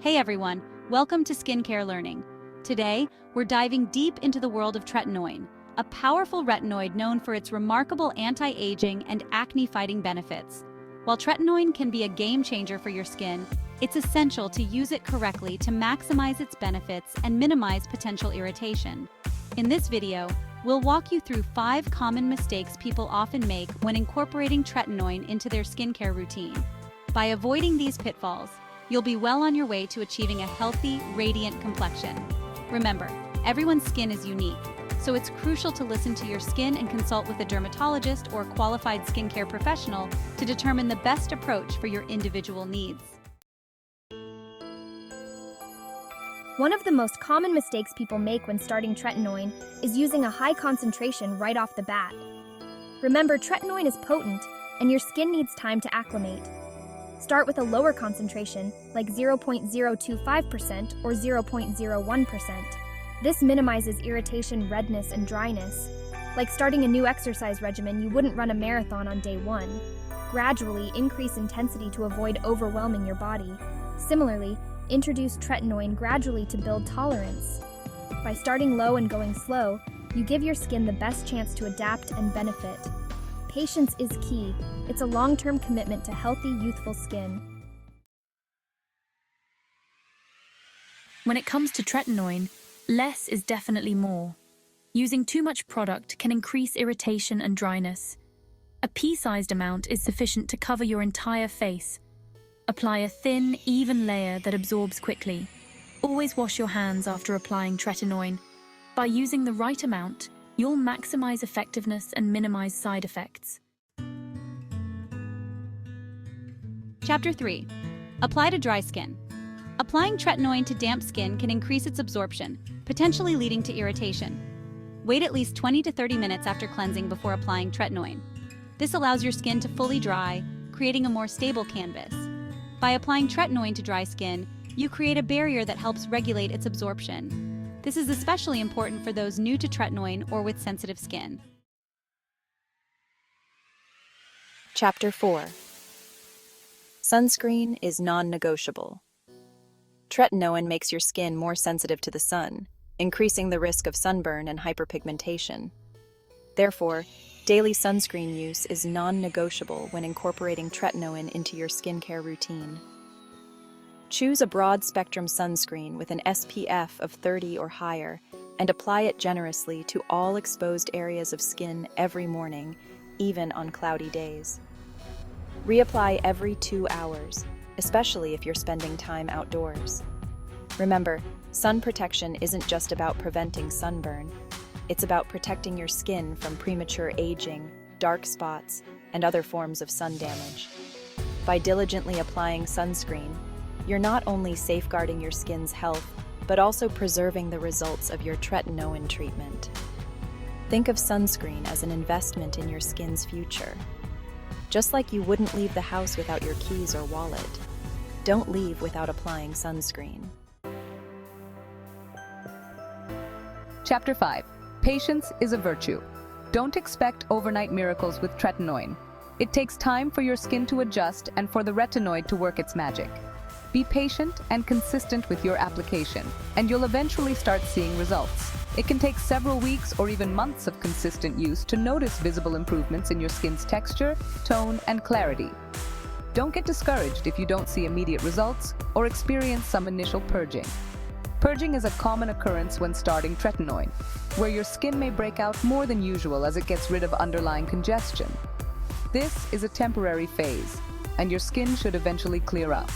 Hey everyone, welcome to Skincare Learning. Today, we're diving deep into the world of tretinoin, a powerful retinoid known for its remarkable anti-aging and acne-fighting benefits. While tretinoin can be a game changer for your skin, it's essential to use it correctly to maximize its benefits and minimize potential irritation. In this video, we'll walk you through 5 common mistakes people often make when incorporating tretinoin into their skincare routine. By avoiding these pitfalls, you'll be well on your way to achieving a healthy, radiant complexion. Remember, everyone's skin is unique, so it's crucial to listen to your skin and consult with a dermatologist or qualified skincare professional to determine the best approach for your individual needs. One of the most common mistakes people make when starting tretinoin is using a high concentration right off the bat. Remember, tretinoin is potent, and your skin needs time to acclimate. Start with a lower concentration, like 0.025% or 0.01%. This minimizes irritation, redness, and dryness. Like starting a new exercise regimen, you wouldn't run a marathon on day 1. Gradually increase intensity to avoid overwhelming your body. Similarly, introduce tretinoin gradually to build tolerance. By starting low and going slow, you give your skin the best chance to adapt and benefit. Patience is key. It's a long-term commitment to healthy, youthful skin. When it comes to tretinoin, less is definitely more. Using too much product can increase irritation and dryness. A pea-sized amount is sufficient to cover your entire face. Apply a thin, even layer that absorbs quickly. Always wash your hands after applying tretinoin. By using the right amount, you'll maximize effectiveness and minimize side effects. Chapter 3. Apply to dry skin. Applying tretinoin to damp skin can increase its absorption, potentially leading to irritation. Wait at least 20 to 30 minutes after cleansing before applying tretinoin. This allows your skin to fully dry, creating a more stable canvas. By applying tretinoin to dry skin, you create a barrier that helps regulate its absorption. This is especially important for those new to tretinoin or with sensitive skin. Chapter 4. Sunscreen is non-negotiable. Tretinoin makes your skin more sensitive to the sun, increasing the risk of sunburn and hyperpigmentation. Therefore, daily sunscreen use is non-negotiable when incorporating tretinoin into your skincare routine. Choose a broad-spectrum sunscreen with an SPF of 30 or higher and apply it generously to all exposed areas of skin every morning, even on cloudy days. Reapply every 2 hours, especially if you're spending time outdoors. Remember, sun protection isn't just about preventing sunburn. It's about protecting your skin from premature aging, dark spots, and other forms of sun damage. By diligently applying sunscreen, you're not only safeguarding your skin's health, but also preserving the results of your tretinoin treatment. Think of sunscreen as an investment in your skin's future. Just like you wouldn't leave the house without your keys or wallet, don't leave without applying sunscreen. Chapter 5. Patience is a virtue. Don't expect overnight miracles with tretinoin. It takes time for your skin to adjust and for the retinoid to work its magic. Be patient and consistent with your application, and you'll eventually start seeing results. It can take several weeks or even months of consistent use to notice visible improvements in your skin's texture, tone, and clarity. Don't get discouraged if you don't see immediate results or experience some initial purging. Purging is a common occurrence when starting tretinoin, where your skin may break out more than usual as it gets rid of underlying congestion. This is a temporary phase, and your skin should eventually clear up.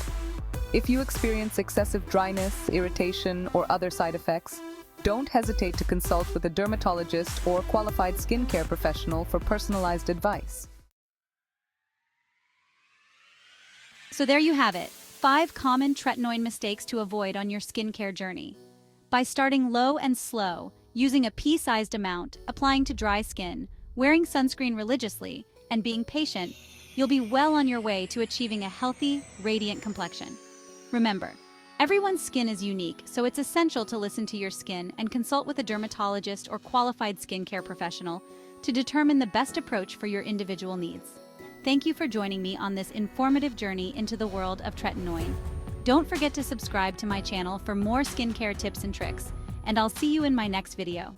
If you experience excessive dryness, irritation, or other side effects, don't hesitate to consult with a dermatologist or qualified skincare professional for personalized advice. So there you have it, 5 common tretinoin mistakes to avoid on your skincare journey. By starting low and slow, using a pea-sized amount, applying to dry skin, wearing sunscreen religiously, and being patient, you'll be well on your way to achieving a healthy, radiant complexion. Remember, everyone's skin is unique, so it's essential to listen to your skin and consult with a dermatologist or qualified skincare professional to determine the best approach for your individual needs. Thank you for joining me on this informative journey into the world of tretinoin. Don't forget to subscribe to my channel for more skincare tips and tricks, and I'll see you in my next video.